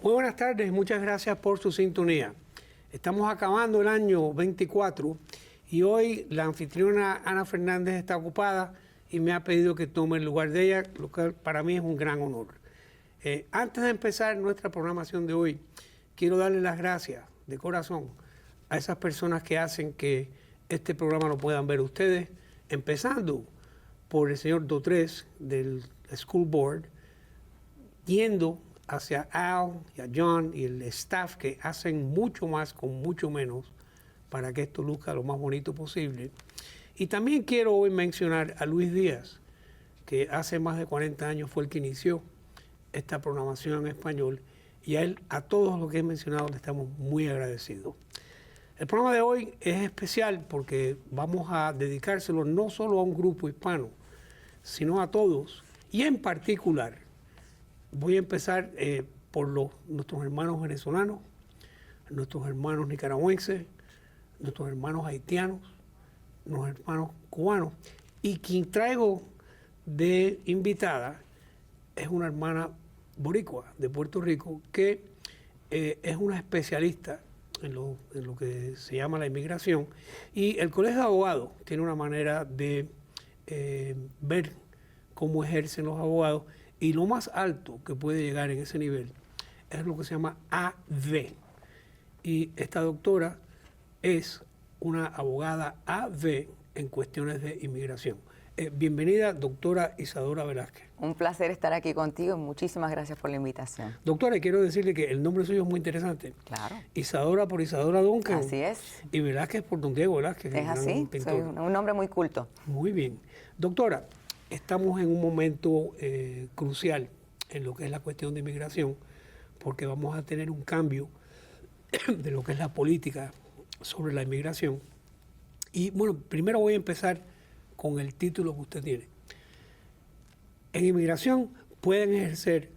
Muy buenas tardes, muchas gracias por su sintonía. Estamos acabando el año 24 y hoy la anfitriona Ana Fernández está ocupada y me ha pedido que tome el lugar de ella, lo que para mí es un gran honor. Antes de empezar nuestra programación de hoy, quiero darle las gracias de corazón a esas personas que hacen que este programa lo puedan ver ustedes, empezando por el señor Dotres del School Board, yendo hacia Al y a John y el staff que hacen mucho más con mucho menos para que esto luzca lo más bonito posible. Y también quiero hoy mencionar a Luis Díaz, que hace más de 40 años fue el que inició esta programación en español, y a él, a todos los que he mencionado, le estamos muy agradecidos. El programa de hoy es especial porque vamos a dedicárselo no solo a un grupo hispano, sino a todos, y en particular voy a empezar por nuestros hermanos venezolanos, nuestros hermanos nicaragüenses, nuestros hermanos haitianos, nuestros hermanos cubanos. Y quien traigo de invitada es una hermana boricua de Puerto Rico que es una especialista en lo que se llama la inmigración. Y el Colegio de Abogados tiene una manera de ver cómo ejercen los abogados. Y lo más alto que puede llegar en ese nivel es lo que se llama AD. Y esta doctora es una abogada AD en cuestiones de inmigración. Bienvenida, doctora Isadora Velázquez. Un placer estar aquí contigo y muchísimas gracias por la invitación. Doctora, quiero decirle que el nombre suyo es muy interesante. Claro. Isadora por Isadora Duncan. Así es. Y Velázquez por don Diego Velázquez. Es así, soy un nombre muy culto. Muy bien. Doctora, estamos en un momento crucial en lo que es la cuestión de inmigración, porque vamos a tener un cambio de lo que es la política sobre la inmigración. Y bueno, primero voy a empezar con el título que usted tiene. En inmigración pueden ejercer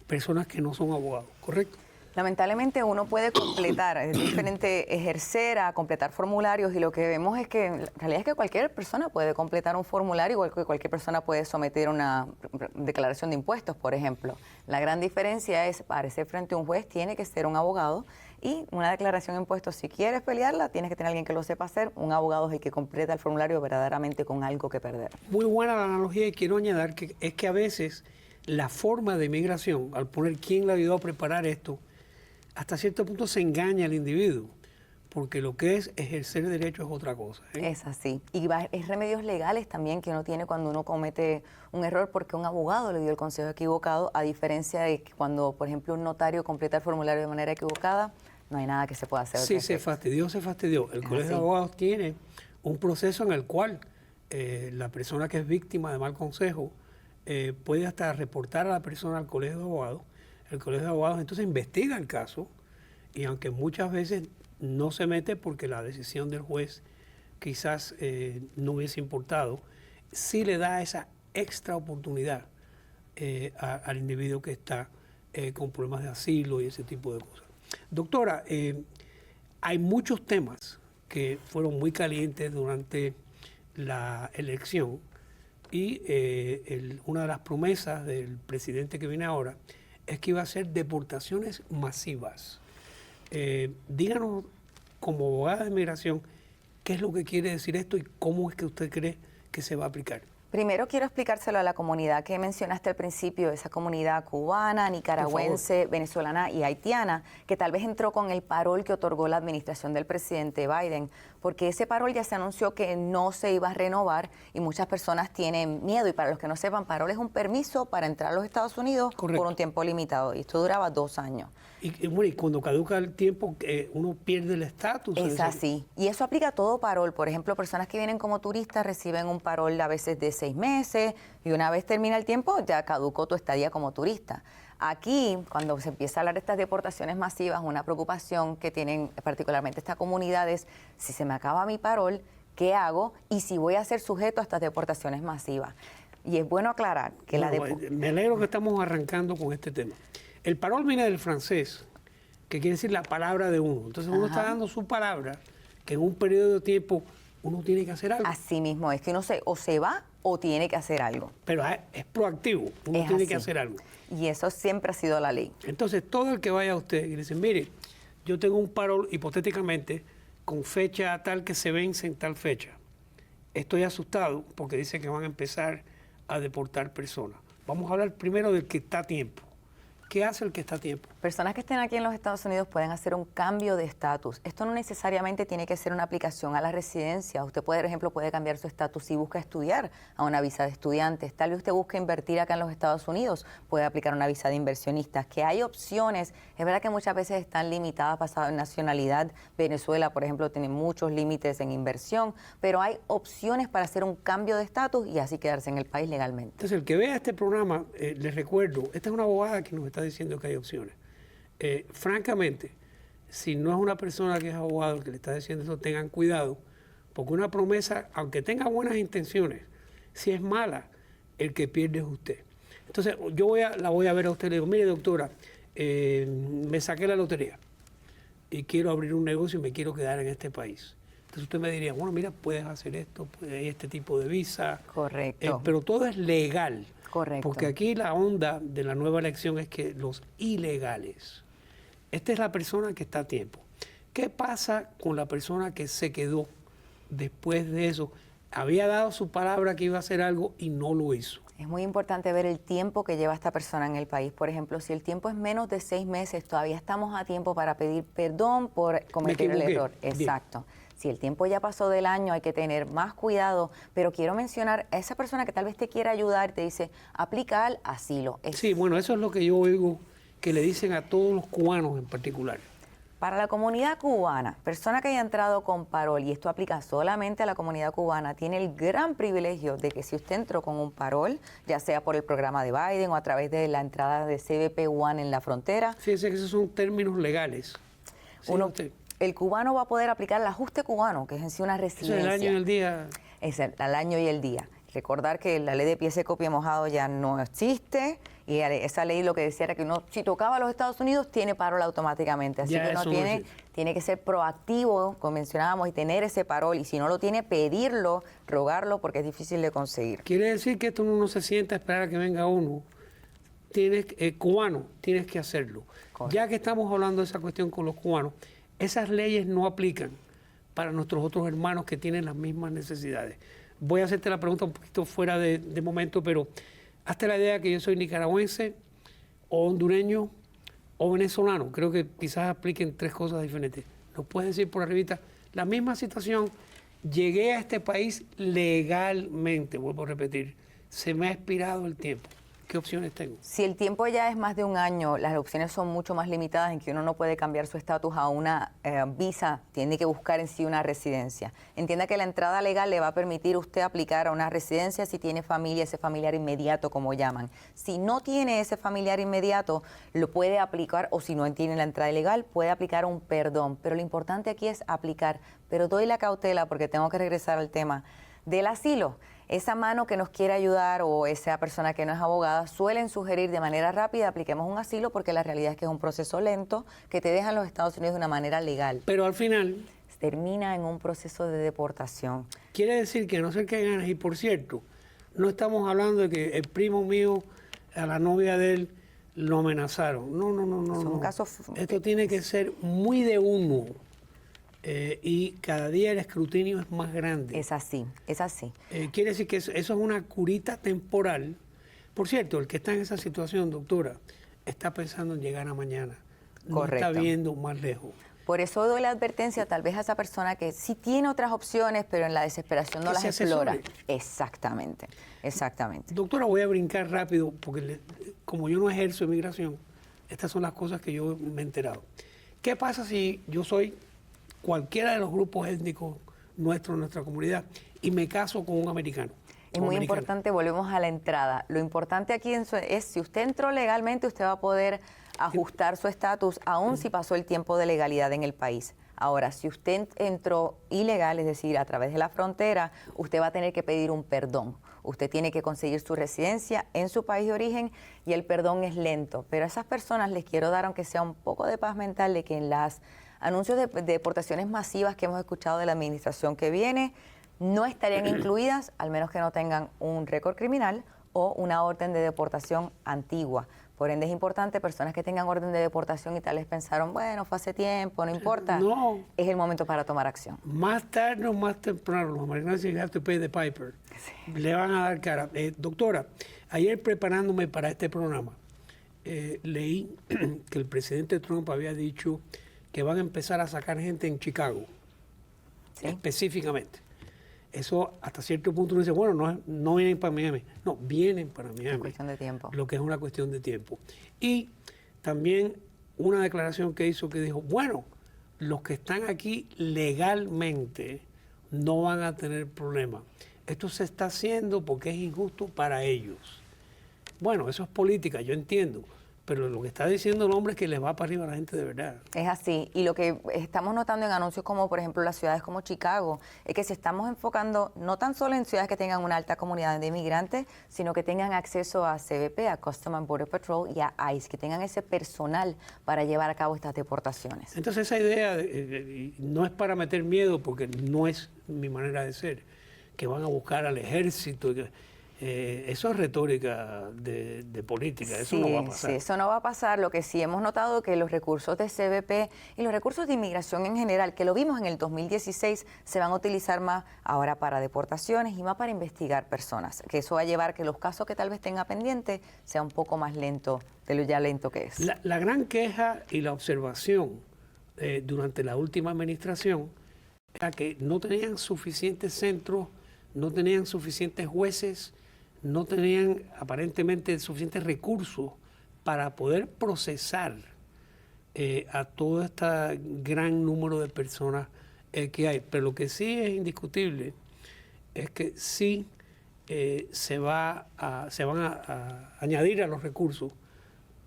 personas que no son abogados, ¿correcto? Lamentablemente uno puede completar, es diferente ejercer a completar formularios, y lo que vemos es que en realidad es que cualquier persona puede completar un formulario, igual que cualquier persona puede someter una declaración de impuestos, por ejemplo. La gran diferencia es, para aparecer frente a un juez tiene que ser un abogado, y una declaración de impuestos, si quieres pelearla, tienes que tener alguien que lo sepa hacer. Un abogado es el que completa el formulario verdaderamente con algo que perder. Muy buena la analogía, y quiero añadir que es que a veces la forma de inmigración, al poner quién le ayudó a preparar esto, hasta cierto punto se engaña al individuo, porque lo que es ejercer derecho es otra cosa. Es así. Y es remedios legales también que uno tiene cuando uno comete un error, porque un abogado le dio el consejo equivocado, a diferencia de que cuando, por ejemplo, un notario completa el formulario de manera equivocada, no hay nada que se pueda hacer. Sí, se fastidió. El Colegio de Abogados tiene un proceso en el cual la persona que es víctima de mal consejo puede hasta reportar a la persona al Colegio de Abogados. El Colegio de Abogados entonces investiga el caso, y aunque muchas veces no se mete porque la decisión del juez quizás no hubiese importado, sí le da esa extra oportunidad al individuo que está con problemas de asilo y ese tipo de cosas. Doctora, hay muchos temas que fueron muy calientes durante la elección, y una de las promesas del presidente que viene ahora es que iba a ser deportaciones masivas. Díganos, como abogada de inmigración, qué es lo que quiere decir esto y cómo es que usted cree que se va a aplicar. Primero quiero explicárselo a la comunidad que mencionaste al principio, esa comunidad cubana, nicaragüense, venezolana y haitiana, que tal vez entró con el parol que otorgó la administración del presidente Biden, porque ese parol ya se anunció que no se iba a renovar y muchas personas tienen miedo. Y para los que no sepan, parol es un permiso para entrar a los Estados Unidos. Correcto. Por un tiempo limitado, y esto duraba 2 años. Y bueno, y cuando caduca el tiempo, uno pierde el estatus. Es así. Y eso aplica a todo parol. Por ejemplo, personas que vienen como turistas reciben un parol a veces de 6 meses, y una vez termina el tiempo ya caducó tu estadía como turista. Aquí, cuando se empieza a hablar de estas deportaciones masivas, una preocupación que tienen particularmente estas comunidades: si se me acaba mi parol, ¿qué hago? Y si voy a ser sujeto a estas deportaciones masivas. Y es bueno aclarar que me alegro que estamos arrancando con este tema. El parol viene del francés, que quiere decir la palabra de uno. Entonces uno está dando su palabra, que en un periodo de tiempo uno tiene que hacer algo. Así mismo es, que uno o se va o tiene que hacer algo. Pero es proactivo, uno Es tiene así. que hacer algo. Y eso siempre ha sido la ley. Entonces, todo el que vaya a usted y le dice, mire, yo tengo un parol, hipotéticamente, con fecha tal que se vence en tal fecha. Estoy asustado porque dice que van a empezar a deportar personas. Vamos a hablar primero del que está a tiempo. ¿Qué hace el que está a tiempo? Personas que estén aquí en los Estados Unidos pueden hacer un cambio de estatus. Esto no necesariamente tiene que ser una aplicación a la residencia. Usted, por ejemplo, puede cambiar su estatus si busca estudiar a una visa de estudiantes. Tal vez usted busque invertir acá en los Estados Unidos, puede aplicar una visa de inversionistas. Que hay opciones. Es verdad que muchas veces están limitadas basado en nacionalidad. Venezuela, por ejemplo, tiene muchos límites en inversión, pero hay opciones para hacer un cambio de estatus y así quedarse en el país legalmente. Entonces, el que vea este programa, les recuerdo, esta es una abogada que nos está diciendo que hay opciones. Francamente, si no es una persona que es abogado que le está diciendo eso, tengan cuidado, porque una promesa, aunque tenga buenas intenciones, si es mala, el que pierde es usted. Entonces, la voy a ver a usted y le digo, mire doctora, me saqué la lotería y quiero abrir un negocio y me quiero quedar en este país. Entonces usted me diría, bueno, mira, puedes hacer esto, hay este tipo de visa. Correcto. Pero todo es legal. Correcto. Porque aquí la onda de la nueva elección es que los ilegales, esta es la persona que está a tiempo. ¿Qué pasa con la persona que se quedó después de eso? Había dado su palabra que iba a hacer algo y no lo hizo. Es muy importante ver el tiempo que lleva esta persona en el país. Por ejemplo, si el tiempo es menos de 6 meses, todavía estamos a tiempo para pedir perdón por cometer el error. Bien. Exacto. Si el tiempo ya pasó del año, hay que tener más cuidado. Pero quiero mencionar a esa persona que tal vez te quiera ayudar, te dice, aplica al asilo. Sí, bueno, eso es lo que yo oigo que le dicen a todos los cubanos en particular. Para la comunidad cubana, persona que haya entrado con parol, y esto aplica solamente a la comunidad cubana, tiene el gran privilegio de que si usted entró con un parol, ya sea por el programa de Biden o a través de la entrada de CBP One en la frontera. Fíjese que esos son términos legales. Sí, el cubano va a poder aplicar el ajuste cubano, que es en sí una residencia. Eso es el año y el día. Es al año y el día. Recordar que la ley de pie seco, pie mojado ya no existe, y esa ley lo que decía era que uno, si tocaba a los Estados Unidos, tiene parol automáticamente. Así Ya que uno tiene que ser proactivo, como mencionábamos, y tener ese parol. Y si no lo tiene, pedirlo, rogarlo, porque es difícil de conseguir. Quiere decir que esto uno no se sienta a esperar a que venga uno. Cubano, tienes que hacerlo. Correcto. Ya que estamos hablando de esa cuestión con los cubanos, esas leyes no aplican para nuestros otros hermanos que tienen las mismas necesidades. Voy a hacerte la pregunta un poquito fuera de momento, pero hazte la idea que yo soy nicaragüense, o hondureño, o venezolano. Creo que quizás apliquen 3 cosas diferentes. ¿Nos puedes decir por arribita la misma situación? Llegué a este país legalmente, vuelvo a repetir, se me ha expirado el tiempo. ¿Qué opciones tengo? Si el tiempo ya es más de un año, las opciones son mucho más limitadas, en que uno no puede cambiar su estatus a una visa, tiene que buscar en sí una residencia. Entienda que la entrada legal le va a permitir usted aplicar a una residencia si tiene familia, ese familiar inmediato, como llaman. Si no tiene ese familiar inmediato, lo puede aplicar, o si no tiene la entrada legal, puede aplicar un perdón. Pero lo importante aquí es aplicar. Pero doy la cautela, porque tengo que regresar al tema del asilo. Esa mano que nos quiere ayudar o esa persona que no es abogada suelen sugerir de manera rápida apliquemos un asilo, porque la realidad es que es un proceso lento que te deja en los Estados Unidos de una manera legal. Pero al final termina en un proceso de deportación. Quiere decir que no sé qué ganas. Y por cierto, no estamos hablando de que el primo mío, a la novia de él, lo amenazaron. No. Son casos... Esto tiene que ser muy de uno. Y cada día el escrutinio es más grande. Es así, es así. Quiere decir que eso es una curita temporal. Por cierto, el que está en esa situación, doctora, está pensando en llegar a mañana. No Correcto. está viendo más lejos. Por eso doy la advertencia tal vez a esa persona que sí tiene otras opciones, pero en la desesperación no las explora. Exactamente, exactamente. Doctora, voy a brincar rápido, porque como yo no ejerzo inmigración, estas son las cosas que yo me he enterado. ¿Qué pasa si yo soy cualquiera de los grupos étnicos nuestros en nuestra comunidad y me caso con un americano? Es muy importante, volvemos a la entrada. Lo importante aquí es, si usted entró legalmente, usted va a poder ajustar su estatus, aun si pasó el tiempo de legalidad en el país. Ahora, si usted entró ilegal, es decir, a través de la frontera, usted va a tener que pedir un perdón. Usted tiene que conseguir su residencia en su país de origen y el perdón es lento. Pero a esas personas les quiero dar, aunque sea un poco de paz mental, de que en las anuncios de deportaciones masivas que hemos escuchado de la administración que viene, no estarían incluidas, al menos que no tengan un récord criminal o una orden de deportación antigua. Por ende, es importante, personas que tengan orden de deportación y tal vez pensaron, bueno, fue hace tiempo, no importa, No. es el momento para tomar acción. Más tarde o más temprano, los americanos dicen, you have to pay the piper. Le van a dar cara. Doctora, ayer preparándome para este programa, leí que el presidente Trump había dicho que van a empezar a sacar gente en Chicago, ¿Sí? específicamente. Eso hasta cierto punto uno dice, bueno, no vienen para Miami. No, vienen para Miami. Es cuestión de tiempo. Lo que es una cuestión de tiempo. Y también una declaración que hizo que dijo, bueno, los que están aquí legalmente no van a tener problema. Esto se está haciendo porque es injusto para ellos. Bueno, eso es política, yo entiendo. Pero lo que está diciendo el hombre es que les va para arriba a la gente de verdad. Es así. Y lo que estamos notando en anuncios como, por ejemplo, las ciudades como Chicago, es que se estamos enfocando no tan solo en ciudades que tengan una alta comunidad de inmigrantes, sino que tengan acceso a CBP, a Customs and Border Patrol y a ICE, que tengan ese personal para llevar a cabo estas deportaciones. Entonces esa idea no es para meter miedo, porque no es mi manera de ser, que van a buscar al ejército. Eso es retórica de política, eso no va a pasar. Sí, eso no va a pasar. Lo que sí hemos notado que los recursos de CBP y los recursos de inmigración en general, que lo vimos en el 2016, se van a utilizar más ahora para deportaciones y más para investigar personas. Que eso va a llevar que los casos que tal vez tenga pendiente sea un poco más lento de lo ya lento que es. La gran queja y la observación durante la última administración era que no tenían suficientes centros, no tenían suficientes jueces, no tenían aparentemente suficientes recursos para poder procesar a todo este gran número de personas que hay. Pero lo que sí es indiscutible es que sí se van a añadir a los recursos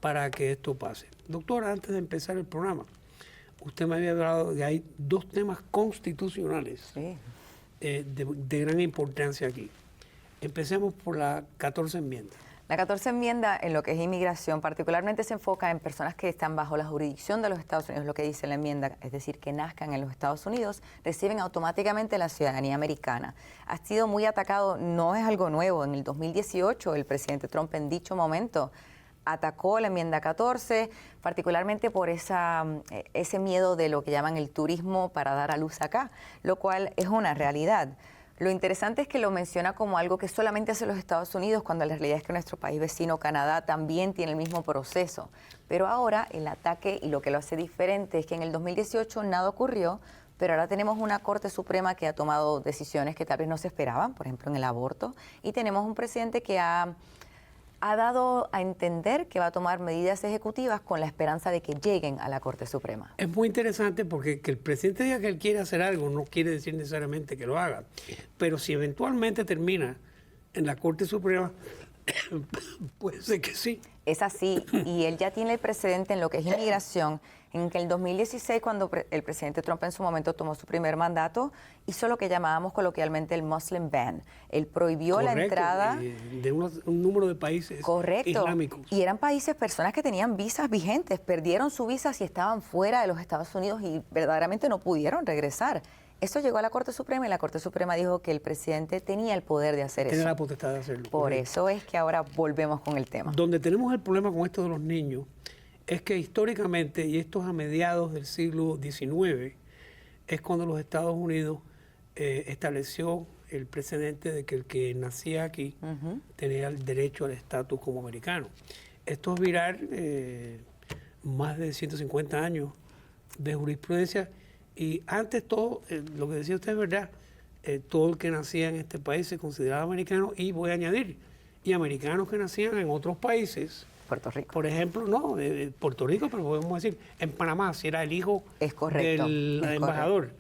para que esto pase. Doctora, antes de empezar el programa, usted me había hablado de que hay dos temas constitucionales de gran importancia aquí. Empecemos por la 14 enmienda. La 14 enmienda en lo que es inmigración particularmente se enfoca en personas que están bajo la jurisdicción de los Estados Unidos, lo que dice la enmienda, es decir, que nazcan en los Estados Unidos, reciben automáticamente la ciudadanía americana. Ha sido muy atacado, no es algo nuevo. En el 2018 el presidente Trump en dicho momento atacó la enmienda 14, particularmente por ese miedo de lo que llaman el turismo para dar a luz acá, lo cual es una realidad. Lo interesante es que lo menciona como algo que solamente hace los Estados Unidos, cuando la realidad es que nuestro país vecino, Canadá, también tiene el mismo proceso. Pero ahora el ataque y lo que lo hace diferente es que en el 2018 nada ocurrió, pero ahora tenemos una Corte Suprema que ha tomado decisiones que tal vez no se esperaban, por ejemplo en el aborto, y tenemos un presidente que ha dado a entender que va a tomar medidas ejecutivas con la esperanza de que lleguen a la Corte Suprema. Es muy interesante porque que el presidente diga que él quiere hacer algo no quiere decir necesariamente que lo haga. Pero si eventualmente termina en la Corte Suprema, puede ser que sí. Es así, y él ya tiene el precedente en lo que es inmigración, en que el 2016, cuando el presidente Trump en su momento tomó su primer mandato, hizo lo que llamábamos coloquialmente el Muslim ban. Él prohibió la entrada de un número de países islámicos. Y eran países, personas que tenían visas vigentes, perdieron su visa si estaban fuera de los Estados Unidos y verdaderamente no pudieron regresar. Eso llegó a la Corte Suprema y la Corte Suprema dijo que el presidente tenía el poder de hacer eso. Tiene la potestad de hacerlo. Por eso es que ahora volvemos con el tema. Donde tenemos el problema con esto de los niños es que históricamente, y esto es a mediados del siglo XIX, es cuando los Estados Unidos estableció el precedente de que el que nacía aquí tenía el derecho al estatus como americano. Esto es virar más de 150 años de jurisprudencia. Y antes todo, lo que decía usted es verdad, todo el que nacía en este país se consideraba americano, y voy a añadir, y americanos que nacían en otros países. Puerto Rico. Por ejemplo, no, Puerto Rico, pero podemos decir, en Panamá, si era el hijo del embajador,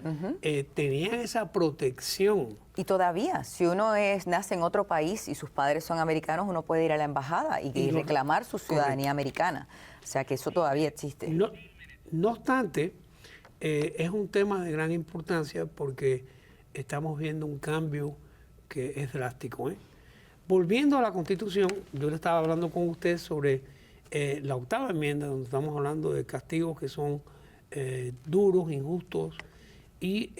tenían esa protección. Y todavía, si uno nace en otro país y sus padres son americanos, uno puede ir a la embajada y reclamar su ciudadanía americana. O sea que eso todavía existe. No obstante, es un tema de gran importancia porque estamos viendo un cambio que es drástico. Volviendo a la Constitución, yo le estaba hablando con usted sobre la 8ª enmienda, donde estamos hablando de castigos que son duros, injustos, y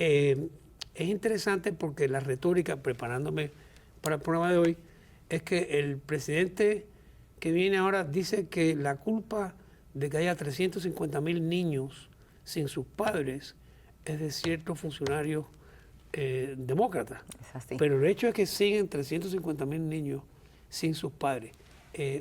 Es interesante porque la retórica, preparándome para el programa de hoy, es que el presidente que viene ahora dice que la culpa de que haya 350,000 niños sin sus padres es de ciertos funcionarios demócratas. Es así. Pero el hecho es que siguen 350,000 niños sin sus padres.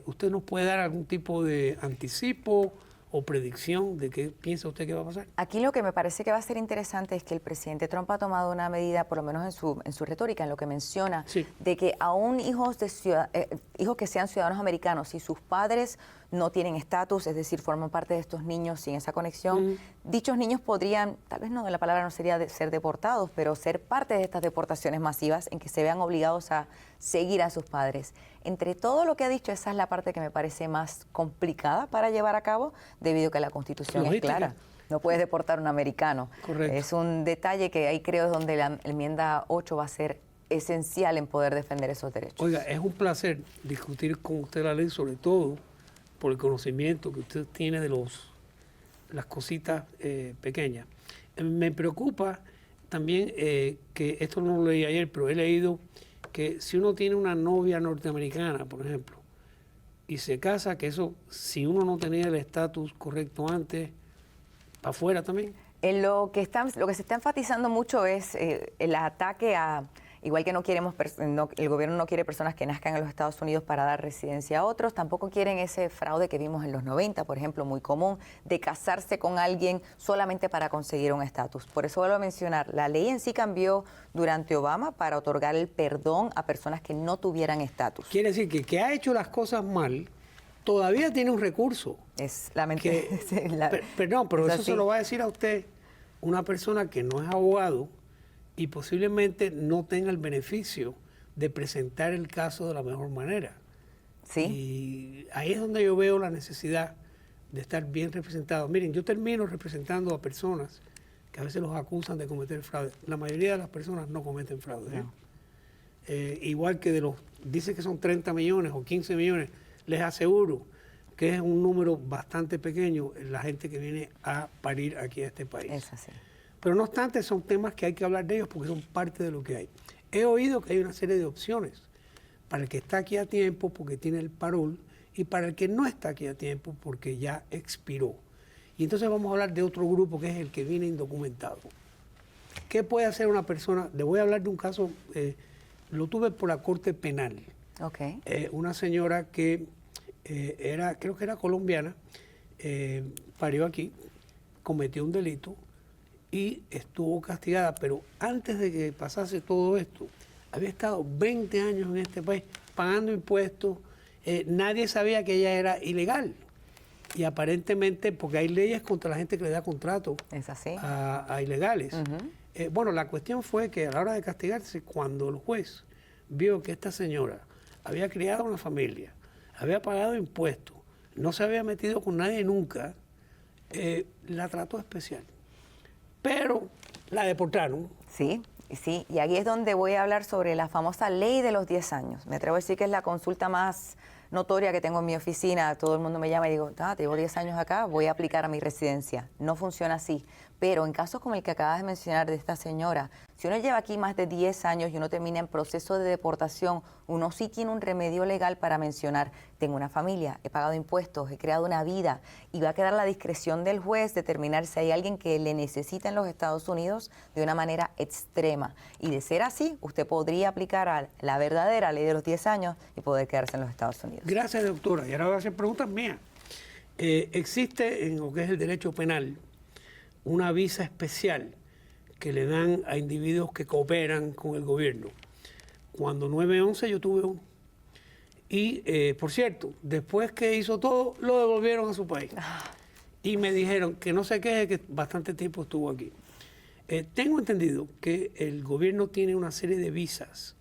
¿Usted nos puede dar algún tipo de anticipo o predicción de qué piensa usted que va a pasar? Aquí lo que me parece que va a ser interesante es que el presidente Trump ha tomado una medida, por lo menos en su retórica, en lo que menciona, Sí. de que aún hijos que sean ciudadanos americanos, si sus padres no tienen estatus, es decir, forman parte de estos niños sin esa conexión, dichos niños podrían, tal vez no, la palabra no sería de ser deportados, pero ser parte de estas deportaciones masivas en que se vean obligados a seguir a sus padres. Entre todo lo que ha dicho, esa es la parte que me parece más complicada para llevar a cabo, debido a que la Constitución es Logística. clara. No puedes deportar a un americano. Correcto. Es un detalle que ahí creo es donde la enmienda 8 va a ser esencial en poder defender esos derechos. Oiga, es un placer discutir con usted la ley, sobre todo por el conocimiento que usted tiene de las cositas pequeñas. Me preocupa también que esto no lo leí ayer, pero he leído que si uno tiene una novia norteamericana, por ejemplo, y se casa, que eso, si uno no tenía el estatus correcto antes, para afuera también. Lo que se está enfatizando mucho es el ataque a, igual que el gobierno no quiere personas que nazcan en los Estados Unidos para dar residencia a otros, tampoco quieren ese fraude que vimos en los 90, por ejemplo, muy común, de casarse con alguien solamente para conseguir un estatus. Por eso vuelvo a mencionar, la ley en sí cambió durante Obama para otorgar el perdón a personas que no tuvieran estatus. Quiere decir que ha hecho las cosas mal, todavía tiene un recurso. Es lamentable. Perdón, pero es eso así. se lo va a decir a usted una persona que no es abogado y posiblemente no tenga el beneficio de presentar el caso de la mejor manera. Sí. Y ahí es donde yo veo la necesidad de estar bien representado. Miren, yo termino representando a personas que a veces los acusan de cometer fraude. La mayoría de las personas no cometen fraude. No. Igual que dice que son 30 millones o 15 millones, les aseguro que es un número bastante pequeño la gente que viene a parir aquí a este país. Es así. Pero no obstante, son temas que hay que hablar de ellos porque son parte de lo que hay. He oído que hay una serie de opciones para el que está aquí a tiempo porque tiene el parol y para el que no está aquí a tiempo porque ya expiró. Y entonces vamos a hablar de otro grupo que es el que viene indocumentado. ¿Qué puede hacer una persona? Le voy a hablar de un caso, lo tuve por la Corte Penal. Okay. Una señora que creo que era colombiana, parió aquí, cometió un delito y estuvo castigada, pero antes de que pasase todo esto, había estado 20 años en este país pagando impuestos, nadie sabía que ella era ilegal. Y aparentemente, porque hay leyes contra la gente que le da contrato Es así. a ilegales. Bueno, la cuestión fue que a la hora de castigarse, cuando el juez vio que esta señora había criado una familia, había pagado impuestos, no se había metido con nadie nunca, la trató especial. Pero la deportaron. Sí, sí, y aquí es donde voy a hablar sobre la famosa ley de los 10 años. Me atrevo a decir que es la consulta más notoria que tengo en mi oficina. Todo el mundo me llama y digo, te llevo 10 años acá, voy a aplicar a mi residencia. No funciona así. Pero en casos como el que acabas de mencionar de esta señora, si uno lleva aquí más de 10 años y uno termina en proceso de deportación, uno sí tiene un remedio legal para mencionar, tengo una familia, he pagado impuestos, he creado una vida, y va a quedar la discreción del juez determinar si hay alguien que le necesita en los Estados Unidos de una manera extrema. Y de ser así, usted podría aplicar a la verdadera ley de los 10 años y poder quedarse en los Estados Unidos. Gracias, doctora. Y ahora voy a hacer preguntas mías. Existe en lo que es el derecho penal una visa especial que le dan a individuos que cooperan con el gobierno. Cuando 9/11 yo tuve uno. Y, por cierto, después que hizo todo, lo devolvieron a su país. Y me dijeron que no se queje, que bastante tiempo estuvo aquí. Tengo entendido que el gobierno tiene una serie de visas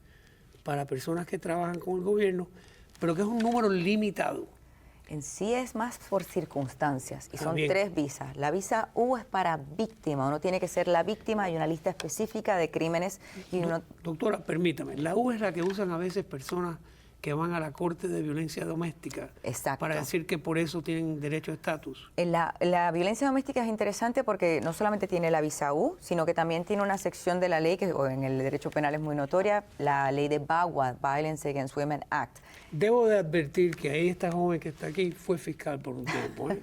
para personas que trabajan con el gobierno, pero que es un número limitado. En sí es más por circunstancias y son bien. 3 visas. La visa U es para víctima, uno tiene que ser la víctima, hay una lista específica de crímenes y uno... Doctora, permítame, la U es la que usan a veces personas que van a la Corte de Violencia Doméstica. Exacto. Para decir que por eso tienen derecho a estatus. La violencia doméstica es interesante porque no solamente tiene la visa U, sino que también tiene una sección de la ley que en el derecho penal es muy notoria, la ley de VAWA, Violence Against Women Act. Debo de advertir que ahí esta joven que está aquí fue fiscal por un tiempo. Me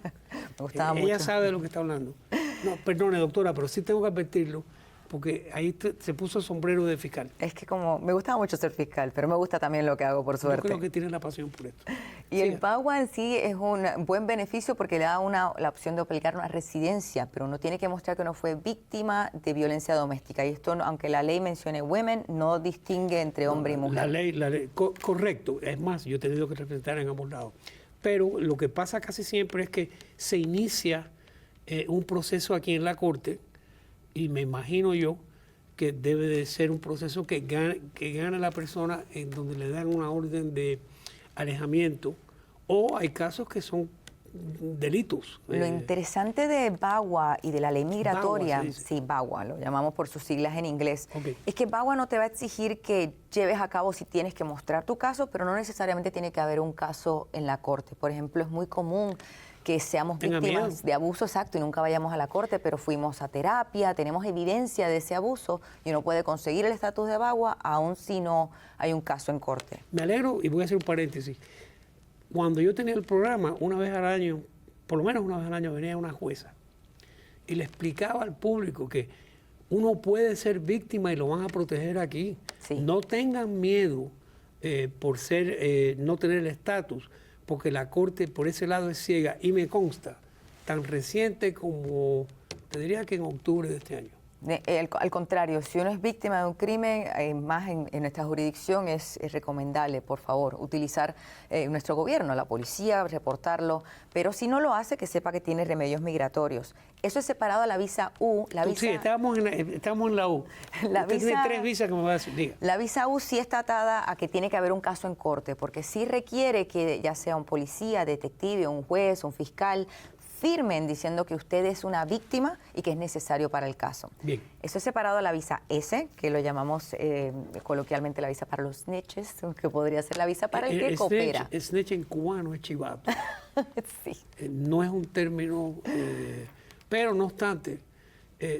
gustaba mucho. Ella sabe de lo que está hablando. No, perdone, doctora, pero sí tengo que advertirlo, porque ahí se puso el sombrero de fiscal. Es que como me gustaba mucho ser fiscal, pero me gusta también lo que hago, por suerte. Yo creo que tiene la pasión por esto. Y el VAWA en sí es un buen beneficio porque le da la opción de aplicar una residencia, pero uno tiene que mostrar que uno fue víctima de violencia doméstica. Y esto, aunque la ley mencione women, no distingue entre hombre y mujer. La ley, correcto. Es más, yo he tenido que representar en ambos lados. Pero lo que pasa casi siempre es que se inicia un proceso aquí en la Corte, y me imagino yo que debe de ser un proceso que gane la persona en donde le dan una orden de alejamiento, o hay casos que son delitos. Lo interesante de VAWA y de la ley migratoria, VAWA, sí, VAWA, lo llamamos por sus siglas en inglés, Okay. es que VAWA no te va a exigir que lleves a cabo si tienes que mostrar tu caso, pero no necesariamente tiene que haber un caso en la corte. Por ejemplo, es muy común que seamos víctimas de abuso, exacto, y nunca vayamos a la corte, pero fuimos a terapia, tenemos evidencia de ese abuso y uno puede conseguir el estatus de VAWA aun si no hay un caso en corte. Me alegro, y voy a hacer un paréntesis. Cuando yo tenía el programa, una vez al año, por lo menos una vez al año, venía una jueza y le explicaba al público que uno puede ser víctima y lo van a proteger aquí. Sí. No tengan miedo por no tener el estatus, porque la Corte por ese lado es ciega, y me consta, tan reciente como, te diría que en octubre de este año. Al contrario, si uno es víctima de un crimen, más en nuestra jurisdicción, es recomendable, por favor, utilizar nuestro gobierno, la policía, reportarlo, pero si no lo hace, que sepa que tiene remedios migratorios. Eso es separado a la visa U. Sí, estamos en la U. La Usted visa, tiene 3 visas que me va a decir, diga. La visa U sí está atada a que tiene que haber un caso en corte, porque sí requiere que ya sea un policía, detective, un juez, un fiscal, firmen diciendo que usted es una víctima y que es necesario para el caso. Bien. Eso es separado a la visa S, que lo llamamos coloquialmente la visa para los snitches, que podría ser la visa para el que coopera. Snitch en cubano es chivato. Sí. No es un término, pero no obstante,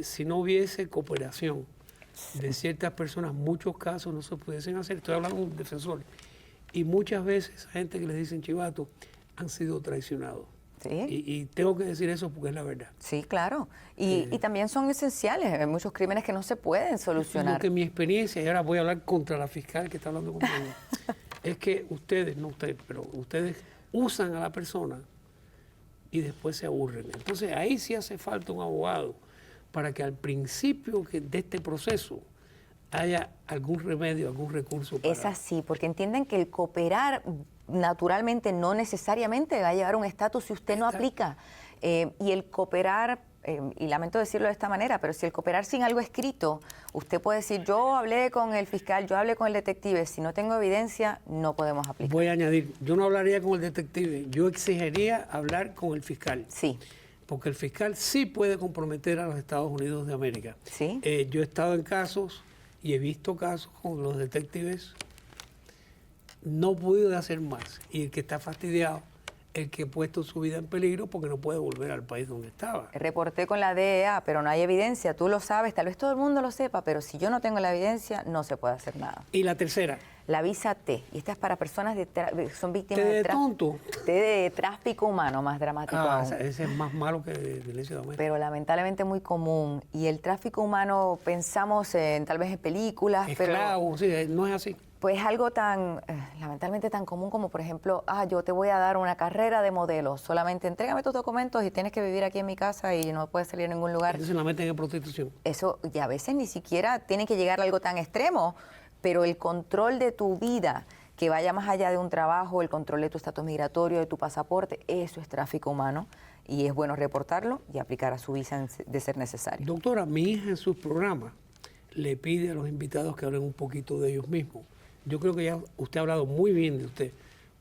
si no hubiese cooperación de ciertas personas, muchos casos no se pudiesen hacer. Estoy hablando de un defensor. Y muchas veces a gente que les dicen chivato han sido traicionados. Sí. Y tengo que decir eso porque es la verdad. Sí, claro. Y también son esenciales. Hay muchos crímenes que no se pueden solucionar. Lo que mi experiencia, y ahora voy a hablar contra la fiscal que está hablando conmigo, es que ustedes, no ustedes, pero ustedes usan a la persona y después se aburren. Entonces ahí sí hace falta un abogado para que al principio de este proceso haya algún remedio, algún recurso. Es así, porque entienden que el cooperar naturalmente no necesariamente va a llevar a un estatus si usted no aplica. Y el cooperar, y lamento decirlo de esta manera, pero si el cooperar sin algo escrito, usted puede decir, yo hablé con el fiscal, yo hablé con el detective, si no tengo evidencia, no podemos aplicar. Voy a añadir, yo no hablaría con el detective, yo exigiría hablar con el fiscal. Sí. Porque el fiscal sí puede comprometer a los Estados Unidos de América. Sí. Yo he estado en casos y he visto casos con los detectives, no pude hacer más. Y el que está fastidiado, el que ha puesto su vida en peligro porque no puede volver al país donde estaba. Reporté con la DEA, pero no hay evidencia. Tú lo sabes, tal vez todo el mundo lo sepa, pero si yo no tengo la evidencia, no se puede hacer nada. Y la tercera. La visa T. Y esta es para personas que son víctimas de tonto. de tráfico humano, más dramático aún. Ese es más malo que de violencia doméstica. Pero lamentablemente muy común. Y el tráfico humano pensamos tal vez en películas, Esclavo, sí, no es así. Pues algo tan, lamentablemente tan común como, por ejemplo, yo te voy a dar una carrera de modelo, solamente entrégame tus documentos y tienes que vivir aquí en mi casa y no puedes salir a ningún lugar. Entonces la meten en prostitución. Eso, y a veces ni siquiera tiene que llegar a algo tan extremo, pero el control de tu vida, que vaya más allá de un trabajo, el control de tu estatus migratorio, de tu pasaporte, eso es tráfico humano y es bueno reportarlo y aplicar a su visa de ser necesario. Doctora, mi hija en sus programas le pide a los invitados que hablen un poquito de ellos mismos. Yo creo que ya usted ha hablado muy bien de usted,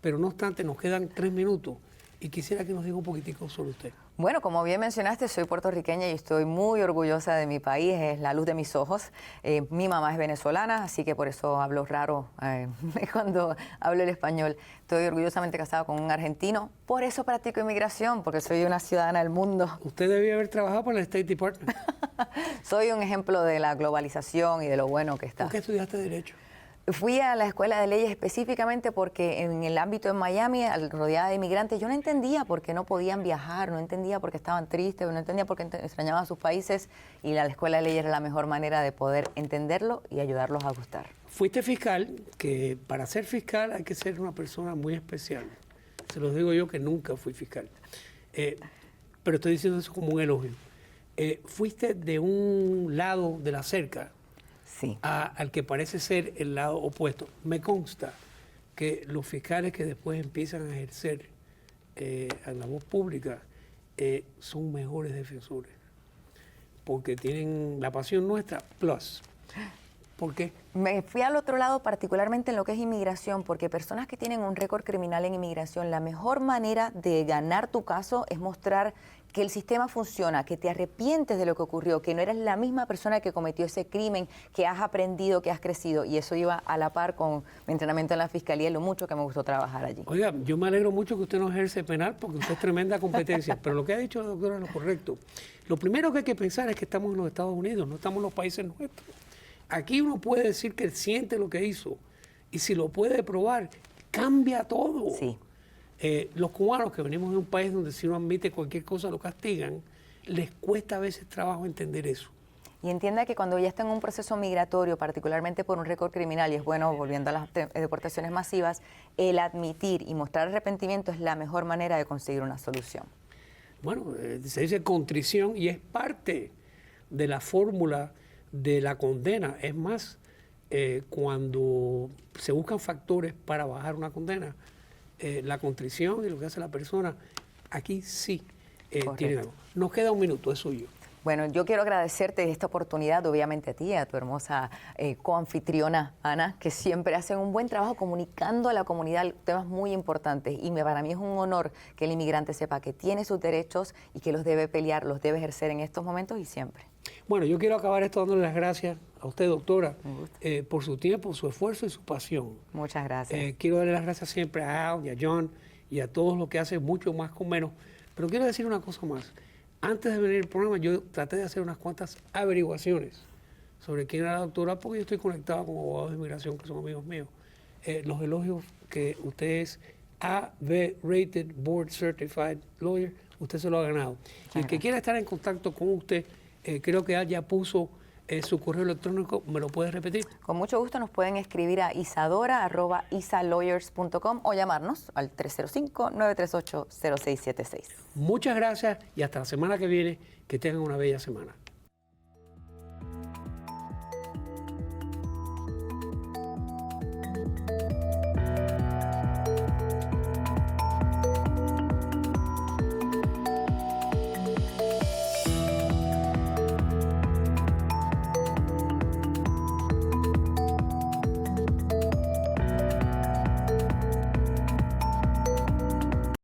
pero no obstante nos quedan 3 minutos y quisiera que nos diga un poquitico sobre usted. Bueno, como bien mencionaste, soy puertorriqueña y estoy muy orgullosa de mi país, es la luz de mis ojos. Mi mamá es venezolana, así que por eso hablo raro cuando hablo el español. Estoy orgullosamente casada con un argentino, por eso practico inmigración, porque soy una ciudadana del mundo. Usted debía haber trabajado por el State Department. Soy un ejemplo de la globalización y de lo bueno que está. ¿Por qué estudiaste Derecho? Fui a la escuela de leyes específicamente porque en el ámbito de Miami, rodeada de inmigrantes, yo no entendía por qué no podían viajar, no entendía por qué estaban tristes, no entendía por qué extrañaban sus países, y la escuela de leyes era la mejor manera de poder entenderlo y ayudarlos a gustar. Fuiste fiscal, que para ser fiscal hay que ser una persona muy especial. Se los digo yo que nunca fui fiscal. Pero estoy diciendo eso como un elogio. Fuiste de un lado de la cerca, Sí. al que parece ser el lado opuesto. Me consta que los fiscales que después empiezan a ejercer a la voz pública son mejores defensores, porque tienen la pasión nuestra, plus. ¿Por qué? Me fui al otro lado, particularmente en lo que es inmigración, porque personas que tienen un récord criminal en inmigración, la mejor manera de ganar tu caso es mostrar que el sistema funciona, que te arrepientes de lo que ocurrió, que no eres la misma persona que cometió ese crimen, que has aprendido, que has crecido. Y eso iba a la par con mi entrenamiento en la fiscalía y lo mucho que me gustó trabajar allí. Oiga, yo me alegro mucho que usted no ejerce penal porque usted es tremenda competencia, pero lo que ha dicho la doctora es lo correcto. Lo primero que hay que pensar es que estamos en los Estados Unidos, no estamos en los países nuestros. Aquí uno puede decir que siente lo que hizo y si lo puede probar, cambia todo. Sí. Los cubanos que venimos de un país donde si uno admite cualquier cosa lo castigan, les cuesta a veces trabajo entender eso. Y entienda que cuando ya está en un proceso migratorio, particularmente por un récord criminal, y es bueno, volviendo a las deportaciones masivas, el admitir y mostrar arrepentimiento es la mejor manera de conseguir una solución. Bueno, se dice contrición y es parte de la fórmula de la condena. Es más, cuando se buscan factores para bajar una condena, la contrición y lo que hace la persona, aquí sí tiene algo. Nos queda un minuto, es suyo. Bueno, yo quiero agradecerte esta oportunidad, obviamente a ti, a tu hermosa coanfitriona, Ana, que siempre hacen un buen trabajo comunicando a la comunidad temas muy importantes. Y para mí es un honor que el inmigrante sepa que tiene sus derechos y que los debe pelear, los debe ejercer en estos momentos y siempre. Bueno, yo quiero acabar esto dándole las gracias a usted, doctora, por su tiempo, su esfuerzo y su pasión. Muchas gracias. Quiero darle las gracias siempre a Al y a John y a todos los que hacen mucho más con menos. Pero quiero decir una cosa más. Antes de venir al programa, yo traté de hacer unas cuantas averiguaciones sobre quién era la doctora, porque yo estoy conectado con abogados de inmigración que son amigos míos. Los elogios que usted es AB Rated Board Certified Lawyer, usted se lo ha ganado. Y el que quiera estar en contacto con usted, creo que Al ya puso su correo electrónico, ¿me lo puede repetir? Con mucho gusto nos pueden escribir a isadora@isalawyers.com o llamarnos al 305-938-0676. Muchas gracias y hasta la semana que viene. Que tengan una bella semana.